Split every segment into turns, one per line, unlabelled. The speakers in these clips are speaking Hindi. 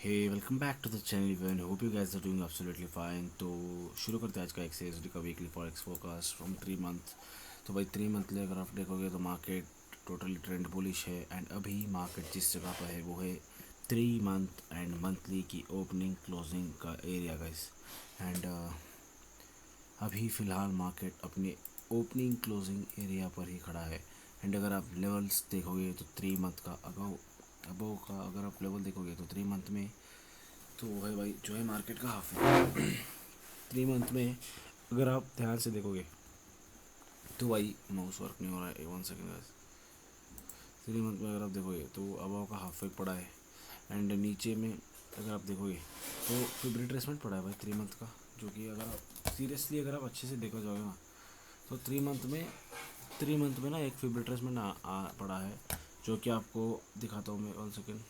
Hey welcome back to the channel even hope you guys are doing absolutely fine. तो शुरू करते हैं आज का एक्सएसडी का weekly forex forecast from 3 month. तो भाई 3 मंथली अगर आप देखोगे तो मार्केट टोटली ट्रेंड बुलिश है एंड अभी मार्केट जिस जगह पर है वो है 3 मंथ एंड मंथली की ओपनिंग क्लोजिंग का एरिया गाइस। एंड अभी फ़िलहाल मार्केट अपने ओपनिंग क्लोजिंग एरिया पर ही खड़ा है। एंड अगर आप लेवल्स देखोगे तो 3 मंथ का अबो का अगर आप लेवल देखोगे तो 3 मंथ में तो वो है भाई जो है मार्केट का हाफ है। 3 मंथ में अगर आप ध्यान से देखोगे तो भाई माउस वर्क नहीं हो रहा है, 1 सेकेंड गाइस। 3 मंथ में अगर आप देखोगे तो अबाव का हाफ वेक पड़ा है एंड नीचे में अगर आप देखोगे तो फिर रिट्रेसमेंट पड़ा है भाई 3 मंथ का, जो कि अगर आप सीरियसली अगर आप अच्छे से देखा जाओगे ना तो 3 मंथ में ना एक फिब रिट्रेसमेंट पड़ा है, जो कि आपको दिखाता हूँ मैं 1 सेकेंड।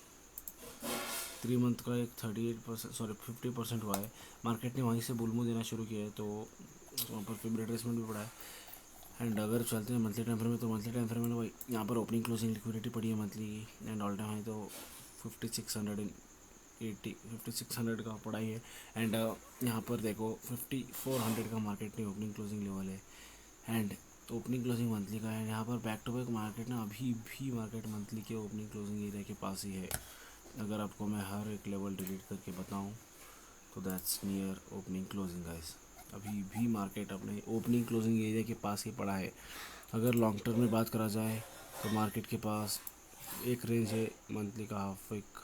3 मंथ का एक 38% सॉरी 50% हुआ है। मार्केट ने वहीं से बुलमू देना शुरू किया है, तो वहाँ पर फिर रिट्रेसमेंट भी पड़ा है। एंड अगर चलते हैं मंथली टाइम फ्रेम में तो मंथली टाइम फ्रेम में भाई यहाँ पर ओपनिंग क्लोजिंग लिक्विडिटी पड़ी है मंथली की एंड ऑल टाइम हाई तो 5600 का पड़ा ही है। एंड यहाँ पर देखो 5400 का मार्केट में ओपनिंग क्लोजिंग लेवल है एंड ओपनिंग क्लोजिंग मंथली का है। यहाँ पर बैक टू बैक मार्केट ना अभी भी मार्केट मंथली के ओपनिंग क्लोजिंग एरिया के पास ही है। अगर आपको मैं हर एक लेवल डिलीट करके बताऊँ तो that's near opening closing guys. अभी भी मार्केट अपने ओपनिंग क्लोजिंग एरिया के पास ही पड़ा है। अगर लॉन्ग टर्म में बात करा जाए तो मार्केट के पास एक रेंज है मंथली का हाफ वीक,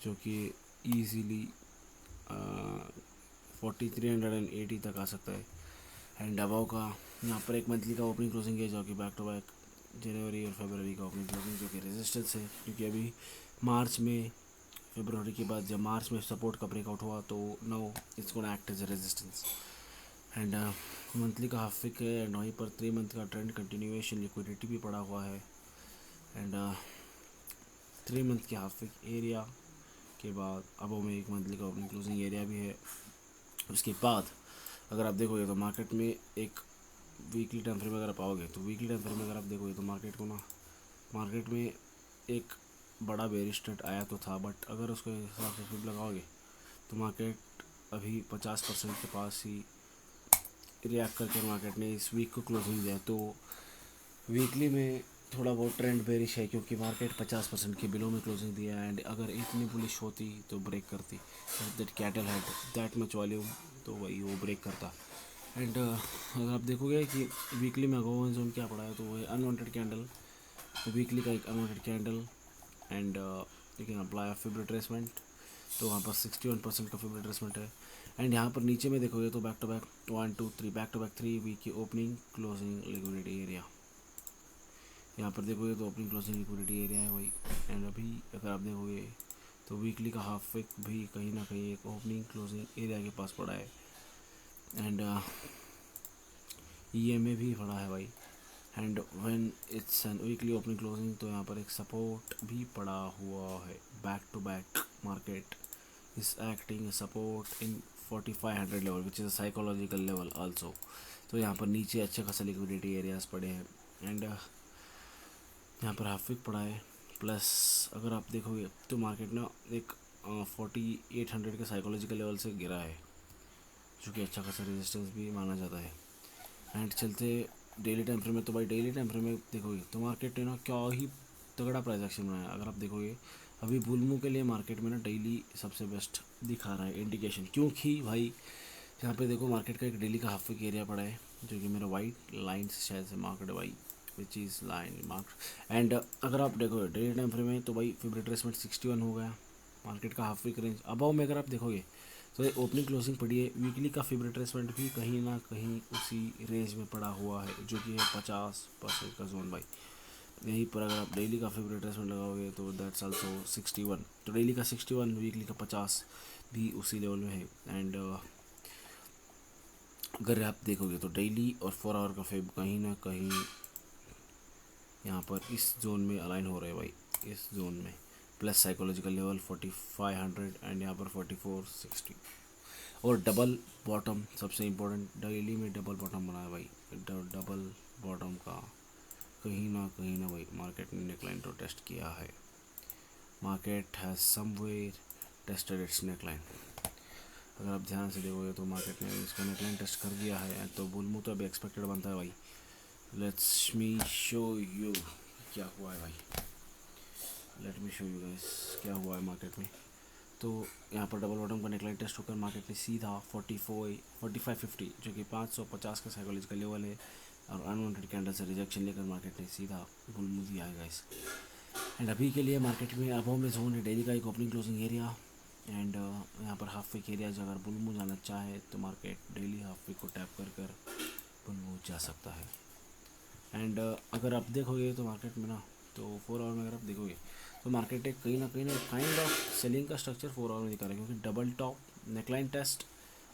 जो कि ईजीली 4380 तक आ सकता है। एंड अबाव का यहाँ पर एक मंथली का ओपनिंग क्लोजिंग है जो कि बैक टू बैक जनवरी और फरवरी का ओपनिंग क्लोजिंग जो कि रेजिस्टेंस है, क्योंकि अभी मार्च में फरवरी के बाद जब मार्च में सपोर्ट का ब्रेकआउट हुआ तो no it's gonna act as a resistance. And monthly का हाफ वीक है एंड वहीं पर 3 मंथ का ट्रेंड कंटिन्यूएशन लिक्विडिटी भी पड़ा हुआ है। एंड 3 मंथ के हाफ वीक एरिया के बाद अब में एक मंथली का ओपनिंग क्लोजिंग एरिया भी है। उसके बाद अगर आप देखोगे तो मार्केट में एक वीकली टाइम फ्रेम अगर आप आओगे तो वीकली टाइम फ्रेम अगर आप देखोगे तो मार्केट को ना मार्केट में एक बड़ा बेरिश ट्रेंड आया तो था, बट अगर उसके हिसाब से फ्लिप लगाओगे तो मार्केट अभी 50% के पास ही रिएक्ट करके मार्केट ने इस वीक को क्लोजिंग दिया। तो वीकली में थोड़ा बहुत ट्रेंड बेरिश है क्योंकि मार्केट 50% के बिलो में क्लोजिंग दिया एंड अगर इतनी बुलिश होती तो ब्रेक करती। That cattle had that much volume तो वही वो ब्रेक करता। एंड अगर आप देखोगे कि वीकली में अगोवन जोन क्या पड़ा है तो वो है अनवांटेड कैंडल, तो वीकली का एक unwanted candle and you can apply fib retracement, तो वहाँ पर 61% का फिब रिट्रेसमेंट है। एंड यहाँ पर नीचे में देखोगे तो back to back 1 2 3 back to back 3 week की ओपनिंग क्लोजिंग लिक्विडिटी एरिया। यहाँ पर देखोगे तो ओपनिंग क्लोजिंग लिक्विडिटी एरिया है वही। एंड अभी अगर आप देखोगे तो वीकली का हाफ वीक भी कहीं ना कहीं एक ओपनिंग क्लोजिंग एरिया के पास पड़ा है एंड EMA भी पड़ा है भाई। And when it's an weekly opening closing तो यहाँ पर एक सपोर्ट भी पड़ा हुआ है। Back to back market is acting support in 4500 level which is a psychological level also. तो यहाँ पर नीचे अच्छे खासा लिक्विडिटी एरियाज पड़े हैं एंड यहाँ पर हाफ वीक पड़ा है। प्लस अगर आप देखोगे तो मार्केट ना एक 4800 के साइकोलॉजिकल लेवल से गिरा है, जो कि अच्छा खासा रेजिस्टेंस भी माना जाता है। एंड चलते डेली टाइम फ्रेम में तो भाई डेली टाइम फ्रेम में देखोगे तो मार्केट ने ना क्या ही तगड़ा प्राइस एक्शन बनाया। अगर आप देखोगे अभी बुलमू के लिए मार्केट में ना डेली सबसे बेस्ट दिखा रहा है इंडिकेशन, क्योंकि भाई यहाँ पे देखो मार्केट का एक डेली का हाफ वीक एरिया पड़ा है जो कि मेरा वाइट लाइन से शायद से मार्केट भाई which is line mark. And अगर आप देखोगे डेली टाइम फ्रेम में तो भाई फिब रिट्रेसमेंट 61 हो गया मार्केट का हाफ वीक रेंज। अबाव में अगर आप देखोगे तो ये ओपनिंग क्लोजिंग पड़ी है, वीकली का फिब रिट्रेसमेंट भी कहीं ना कहीं उसी रेंज में पड़ा हुआ है जो कि है 50% का जोन भाई। यहीं पर अगर आप डेली का फिब रिट्रेसमेंट लगाओगे तो दैट्स आल्सो 61, तो डेली का 61 वीकली का 50 भी उसी लेवल में है। एंड अगर आप देखोगे तो डेली और 4 आवर का फिब कहीं ना कहीं यहाँ पर इस जोन में अलाइन हो रहे हैं भाई, इस जोन में प्लस साइकोलॉजिकल लेवल 4500 एंड यहाँ पर 4460 और डबल बॉटम सबसे इम्पोर्टेंट डेली में डबल बॉटम बना है भाई। डबल बॉटम का कहीं ना भाई मार्केट ने नेकलाइन तो टेस्ट किया है। Market has somewhere tested it's neckline. अगर आप ध्यान से देखोगे तो मार्केट ने इसका नेकलाइन टेस्ट कर दिया है, तो बुल मूव तो अभी एक्सपेक्टेड बनता है भाई। लेट्स मी शो यू क्या हुआ है भाई, let me show you guys क्या हुआ है मार्केट में। तो यहाँ पर डबल बॉटम का नेकलाइन टेस्ट होकर मार्केट ने सीधा 4550 जो कि 550 का साइकोलॉजिकल लेवल है और अनवांटेड कैंडल से रिजेक्शन लेकर मार्केट ने सीधा बुल मूव दिया है गाइस। एंड अभी के लिए मार्केट में अबव में जोन है डेली का एक ओपनिंग क्लोजिंग एरिया एंड यहाँ पर हाफ वीक एरिया अगर बुल मूव जाना चाहे तो मार्केट डेली हाफ वीक को टैप कर बुल मूव जा सकता है। एंड अगर आप देखोगे तो मार्केट में ना, तो 4 आवर में अगर आप देखोगे तो मार्केट एक कहीं ना काइंड ऑफ सेलिंग का स्ट्रक्चर 4 आवर में दिखा रहा है, क्योंकि डबल टॉप नेकलाइन टेस्ट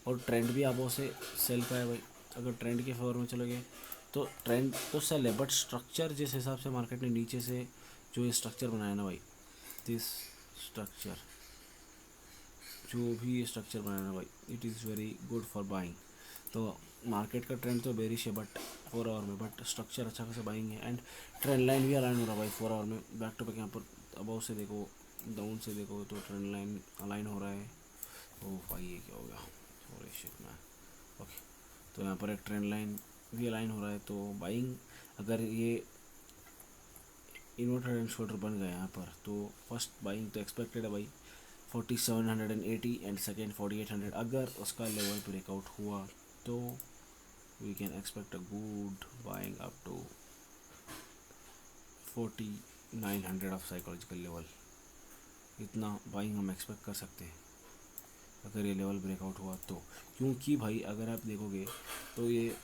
और ट्रेंड भी अबव से सेल का है भाई। अगर ट्रेंड के फेवर में चलोगे तो ट्रेंड तो सेल है, बट स्ट्रक्चर जिस हिसाब से मार्केट ने नीचे से जो ये स्ट्रक्चर बनाया ना भाई, दिस स्ट्रक्चर जो भी ये स्ट्रक्चर बनाया ना भाई, it is very good for buying. तो मार्केट का ट्रेंड तो बेरिश है बट 4 आवर में, बट स्ट्रक्चर अच्छा खासा बाइंग है एंड ट्रेंड लाइन भी अलाइन हो रहा है भाई 4 आवर में। बैक टू बैक यहाँ पर अबाउ से देखो, डाउन से देखो तो ट्रेंड लाइन अलाइन हो रहा है। ओ भाई ये क्या हो गया, सॉरी शिट मैन। ओके, तो यहाँ पर एक ट्रेंड लाइन भी अलाइन हो रहा है, तो बाइंग अगर ये इन्वर्टेड एंड शोल्डर बन गया यहाँ पर तो फर्स्ट बाइंग तो एक्सपेक्टेड है भाई 4780 एंड सेकेंड 4800। अगर उसका लेवल ब्रेकआउट हुआ तो we can expect a good buying up to 4900 of psychological level. इतना बाइंग हम एक्सपेक्ट कर सकते हैं अगर ये लेवल ब्रेकआउट हुआ तो, क्योंकि भाई अगर आप देखोगे तो ये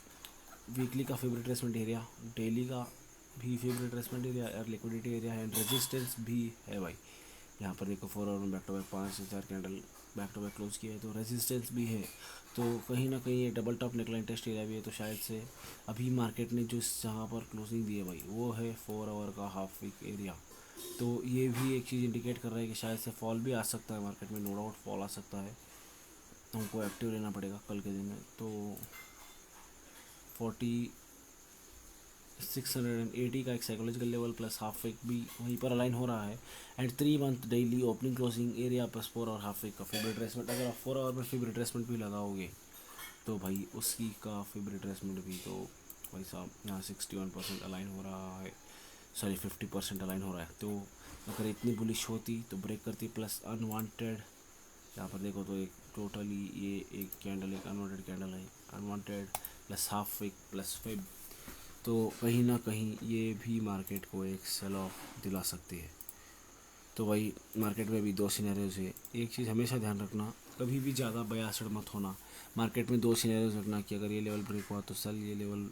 वीकली का फेवरेट ट्रेसमेंट एरिया, डेली का भी फेवरेट ट्रेसमेंट एरिया और लिक्विडिटी एरिया है एंड रेजिस्टेंस भी है भाई। यहाँ पर देखो 4 आवर में बैक टू बैक 5 से 4 candle back to back close किया है, तो रेजिस्टेंस भी है। तो कहीं ना कहीं ये double top neckline test area भी है, तो शायद से अभी मार्केट ने जो जहाँ पर क्लोजिंग दी है भाई वो है 4 आवर का हाफ वीक एरिया। तो ये भी एक चीज़ इंडिकेट कर रहा है कि शायद से फॉल भी आ सकता है मार्केट में, नो डाउट फॉल आ सकता है, हमको एक्टिव रहना पड़ेगा कल के दिन में। तो 4680 का एक psychological level plus half week भी वहीं पर अलाइन हो रहा है and 3 month daily opening closing area plus 4 और हाफ वीक का फेवरेट ट्रेसमेंट। अगर आप 4 आवर में फेवरेट ट्रेसमेंट भी लगाओगे तो भाई उसकी का फेवरेट ट्रेसमेंट भी तो भाई साहब यहाँ 61% अलाइन हो रहा है, सॉरी 50% अलाइन हो रहा है। तो अगर इतनी बुलिश होती तो ब्रेक करती, प्लस अनवांटेड यहाँ पर देखो तो एक टोटली ये एक कैंडल एक अनवांटेड कैंडल है, unwanted plus half week plus fib, तो कहीं ना कहीं ये भी मार्केट को एक सेल ऑफ दिला सकती है। तो भाई मार्केट में भी 2 सिनेरियोज है। एक चीज़ हमेशा ध्यान रखना, कभी भी ज़्यादा बयासड़ मत होना। मार्केट में 2 सिनेरियोज रखना कि अगर ये लेवल ब्रेक हुआ तो सेल, ये लेवल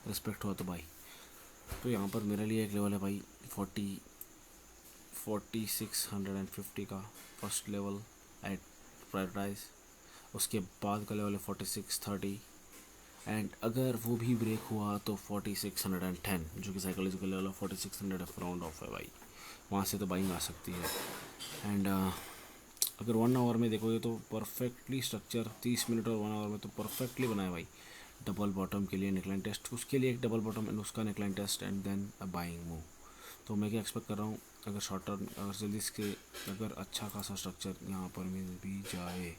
रिस्पेक्ट हुआ तो भाई। तो यहाँ पर मेरे लिए एक लेवल है भाई 4650 का फर्स्ट लेवल एट प्राइस, उसके बाद का लेवल है 4630 एंड अगर वो भी ब्रेक हुआ तो 4610 जो कि psychological level of 4600 round of है भाई, वहाँ से तो बाइंग आ सकती है। एंड अगर 1 आवर में देखोगे तो परफेक्टली स्ट्रक्चर 30 मिनट और 1 आवर में तो परफेक्टली बनाया भाई। डबल बॉटम के लिए नेकलाइन टेस्ट, उसके लिए एक डबल बॉटम एंड उसका neckline test and then a buying move. तो मैं क्या एक्सपेक्ट कर रहा हूँ, अगर शॉर्ट टर्म अगर जल्दी इसके अगर अच्छा खासा स्ट्रक्चर यहाँ पर मिल भी जाए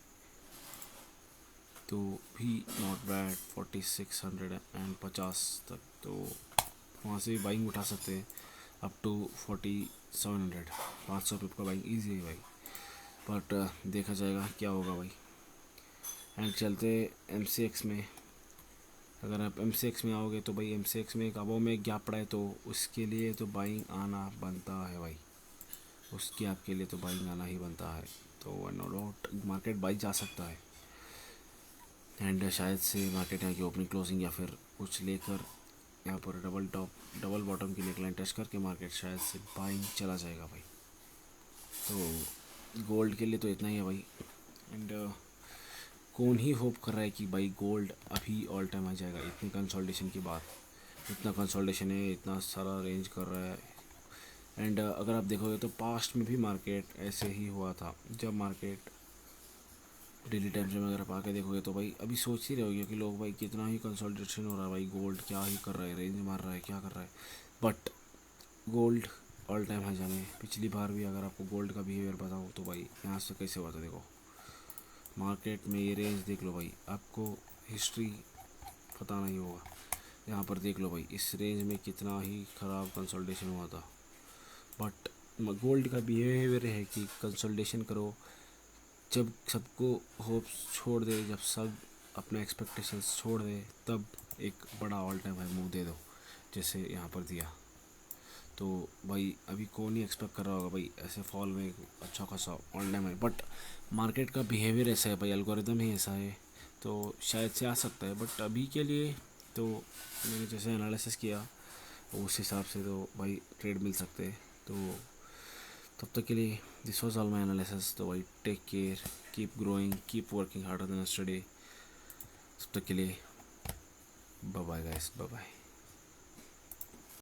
तो भी नॉट बैड 4650 तक, तो वहाँ से बाइंग उठा सकते हैं अप टू 4700, 500 पिप का बाइंग ईजी है भाई। बट देखा जाएगा क्या होगा भाई। एंड चलते MCX में, अगर आप MCX में आओगे तो भाई MCX में एक अबव में गैप पड़ा है तो उसके लिए तो बाइंग आना बनता है भाई, उस गैप के लिए तो बाइंग आना ही बनता है। तो नो डाउट मार्केट बाई जा सकता है एंड शायद से मार्केट यहाँ की ओपनिंग क्लोजिंग या फिर कुछ लेकर यहाँ पर डबल टॉप डबल बॉटम की नेकलाइन टेस्ट करके मार्केट शायद से बाइंग चला जाएगा भाई। तो गोल्ड के लिए तो इतना ही है भाई। एंड कौन ही होप कर रहा है कि भाई गोल्ड अभी ऑल टाइम आ जाएगा, इतनी कंसोलिडेशन की बात, इतना कंसोलिडेशन है, इतना सारा रेंज कर रहा है। एंड अगर आप देखोगे तो पास्ट में भी मार्केट ऐसे ही हुआ था, जब मार्केट डेली टाइम से अगर आप आके देखोगे तो भाई अभी सोच ही रहे होगे कि लोग भाई कितना ही कंसोलिडेशन हो रहा है भाई, गोल्ड क्या ही कर रहा है, रेंज मार रहा है, क्या कर रहा है। But gold all time high जाने। पिछली बार भी अगर आपको गोल्ड का बिहेवियर बताऊँ तो भाई यहाँ से कैसे हुआ था, देखो मार्केट में ये रेंज देख लो भाई, आपको हिस्ट्री पता नहीं होगा, यहाँ पर देख लो भाई इस रेंज में कितना ही ख़राब कंसल्टेशन हुआ था। बट गोल्ड का बिहेवियर है कि कंसल्टेशन करो, जब सबको होप्स छोड़ दे, जब सब अपने एक्सपेक्टेशंस छोड़ दे, तब एक बड़ा ऑल टाइम हाई मूव दे दो, जैसे यहाँ पर दिया। तो भाई अभी कौन ही एक्सपेक्ट कर रहा होगा भाई ऐसे फॉल में अच्छा खासा all time high, but market का बिहेवियर ऐसा है भाई, एल्गोरिदम ही ऐसा है, तो शायद से आ सकता है। बट अभी के लिए तो मैंने जैसे एनालिसिस किया उस हिसाब से तो भाई ट्रेड मिल सकते हैं। तो तब तक के लिए this was all my analysis. तो भाई take care, keep growing, keep working harder than yesterday. तब तक के लिए bye bye guys, bye bye.